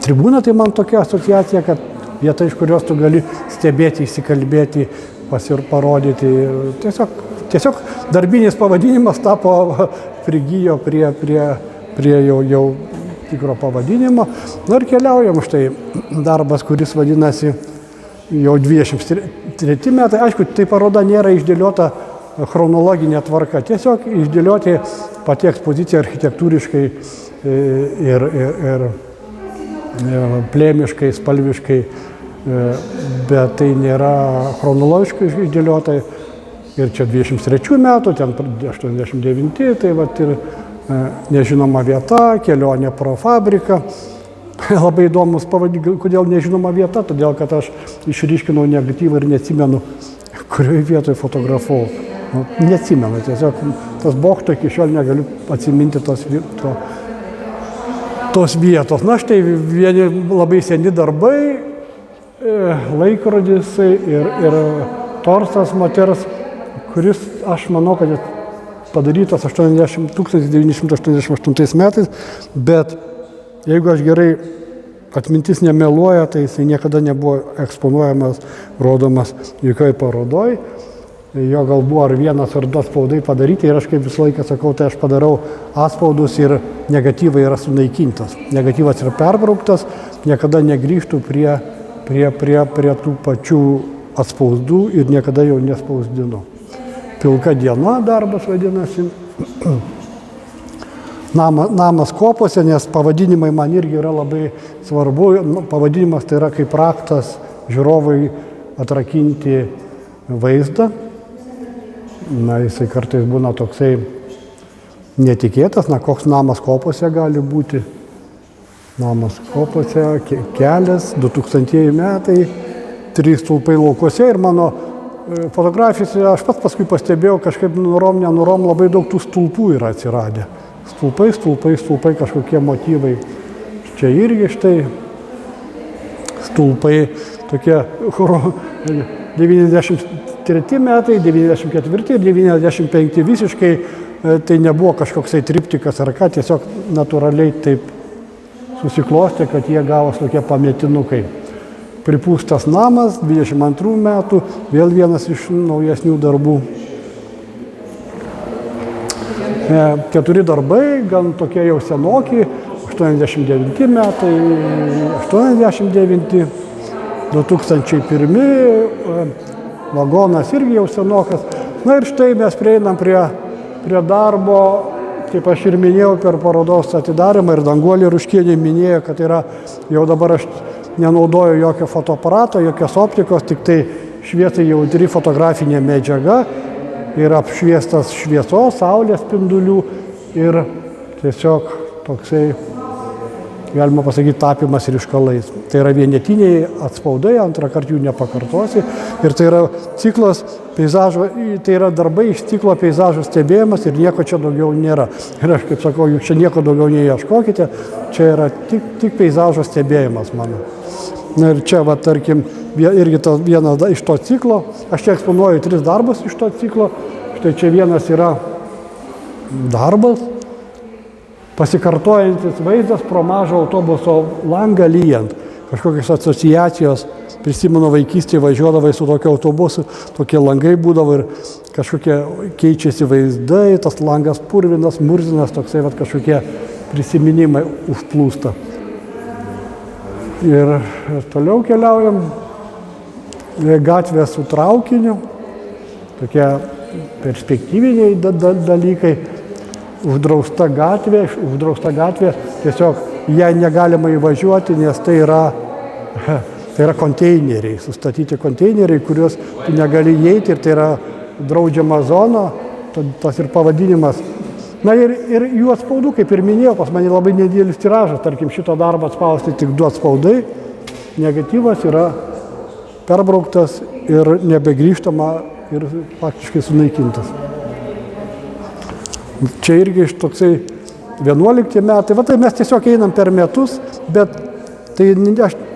Tribūna tai man tokia asociacija, kad vieta, iš kurios tu gali stebėti, įsikalbėti, parodyti. Tiesiog darbinis pavadinimas tapo prigijo prie jau tikro pavadinimo. Na ir keliaujam štai darbas, kuris vadinasi jau 23 metai. Aišku, tai paroda nėra išdėliota chronologinė tvarka. Tiesiog išdėlioti pati ekspozicija architektūriškai ir plėmiškai, spalviškai, bet tai nėra chronologiškai išdėliota. Ir čia 23 metų, ten 89, tai vat ir nežinoma vieta, kelionė pro fabriką. Labai įdomus pavadinimas, kodėl nežinoma vieta, todėl kad aš išryškinau negatyvą ir neatsimenu, kurioje vietoje fotografavau. Neatsimenu, tiesiog tas bokšto iki šiol negaliu atsiminti tos vietos. Na štai vieni labai seni darbai, laikrodis ir torsas moters, kuris, aš manau, kad padarytas 1988 metais, bet jeigu aš gerai atmintis nemeluoja, tai jisai niekada nebuvo eksponuojamas, rodomas jokioj parodoj. Jo gal buvo ar vienas ar du atspaudai padaryti ir aš kaip visą laiką sakau, tai aš padarau atspaudus ir negatyvai yra sunaikintas. Negatyvas yra perbrauktas, niekada negrįžtų prie tų pačių atspaudų ir niekada jau nespausdinu. Pilka diena darbas vadinasi. Namas kopose, nes pavadinimai man irgi yra labai svarbu. Pavadinimas tai yra kaip raktas žiūrovai atrakinti vaizdą. Na, jisai kartais būna toksai netikėtas, koks namas kopose gali būti. Namas kopose, kelias, 2000 metai, 3 stulpai laukuose ir mano fotografijose aš pats paskui pastebėjau, kažkaip nenorom labai daug tų stulpų yra atsiradę. Stulpai, kažkokie motyvai. Čia irgi štai stulpai tokie 93 metai, 94 ir 95 visiškai tai nebuvo kažkoksai triptikas ar ką, tiesiog natūraliai taip susiklostė, kad jie gavos tokie pametinukai. Pripūstas namas, 22 metų, vėl vienas iš naujesnių darbų. 4 darbai, gan tokie jau senoki, 89 metai, 89, 2001, vagonas irgi jau senokas. Na ir štai mes prieinam prie darbo, kaip aš ir minėjau per parodos atidarymą ir Danguolė Ruškienė minėjo, kad yra jau dabar aš nenaudoju jokio fotoaparato, jokios optikos, tik tai šviesai jautri fotografinė medžiaga ir apšviestas šviesos, saulės spindulių ir tiesiog toksai, galima pasakyti, tapimas ryškalais. Tai yra vienetiniai atspaudai, antrą kartą jų nepakartosi ir tai yra ciklas peizažo, tai yra darbai iš ciklo peizažo stebėjimas ir nieko čia daugiau nėra. Ir aš kaip sakau, juk čia nieko daugiau neieškokite, čia yra tik peizažo stebėjimas mano. Na ir čia, va, tarkim, irgi vienas iš to ciklo, aš čia eksponuoju 3 darbus iš to ciklo, štai čia vienas yra darbas, pasikartojantis vaizdas pro mažą autobuso langą lyjant. Kažkokios asociacijos, prisimenu vaikystėje važiuodavai su tokiu autobusu, tokie langai būdavo ir kažkokie keičiasi vaizdai, tas langas purvinas, murzinas, toksai va, kažkokie prisiminimai užplūsta. Ir toliau keliaujam, gatvė su traukiniu, tokie perspektyviniai dalykai, uždrausta gatvė, tiesiog ją negalima įvažiuoti, nes tai yra konteineriai, sustatyti konteineriai, kuriuos tu negali įeiti ir tai yra draudžiama zona, tas ir pavadinimas. Na ir jų atspaudų, kaip ir minėjau, pas mane labai nedidelis tiražas, tarkim šito darbo atspausti tik 2 atspaudai, negatyvas yra perbrauktas ir nebegrįžtama ir faktiškai sunaikintas. Čia irgi iš toksai 11 metai, va tai mes tiesiog einam per metus, bet tai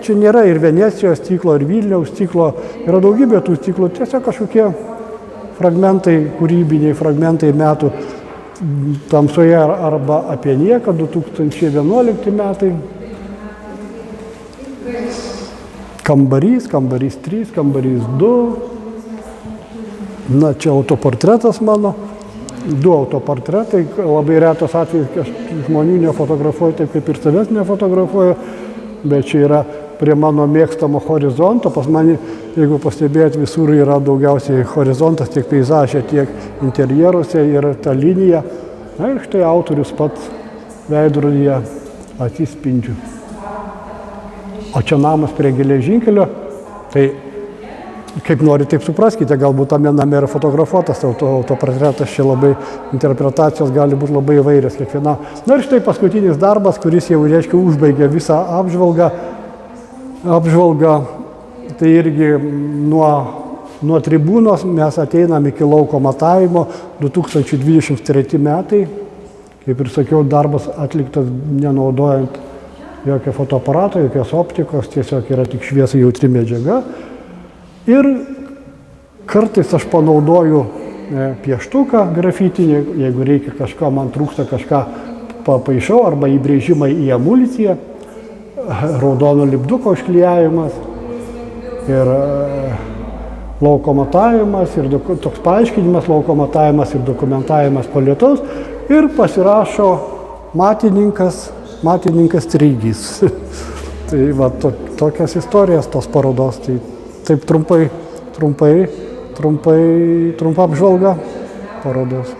čia nėra ir Venecijos ciklo, ir Vilniaus ciklo, yra daugybė tų ciklų, tiesiog kažkokie fragmentai, kūrybiniai fragmentai metų tamsoje arba apie nieką, 2011 metai. kambarys 3, kambarys 2. Na, čia autoportretas mano. 2 autoportretai. Labai retas atvejis, kai aš žmonių nefotografuoju, taip kaip ir savęs nefotografuoju. Bet čia yra prie mano mėgstamo horizonto. Pas mane, jeigu pastebėjot, visur yra daugiausiai horizontas, tiek peizaže, tiek interjeruose yra ta linija. Na ir štai autorius pats veidrodyje atsispindžiu. O čia namas prie geležinkelio, tai kaip nori, taip supraskite, galbūt tame name yra fotografuotas autoportretas, čia labai interpretacijos gali būti labai įvairios kiekviena. Na ir štai paskutinis darbas, kuris jau, reiškia, užbaigė visą apžvalgą. Tai irgi nuo tribūnos mes ateinam iki lauko matavimo 2023 metai. Kaip ir sakiau, darbas atliktas nenaudojant jokio fotoaparato, jokios optikos, tiesiog yra tik šviesai jautri medžiaga. Ir kartais aš panaudoju pieštuką grafitinį, jeigu reikia kažką, man trūksta kažką papaišau, arba įbrėžimai į emulsiją, raudono lipduko užklijavimas ir lauko matavimas, ir toks paaiškinimas, lauko matavimas ir dokumentavimas po lietaus, ir pasirašo matininkas Treigys. Tai va, tokias istorijas tos parodos. Tai taip trumpa apžvalga parodos.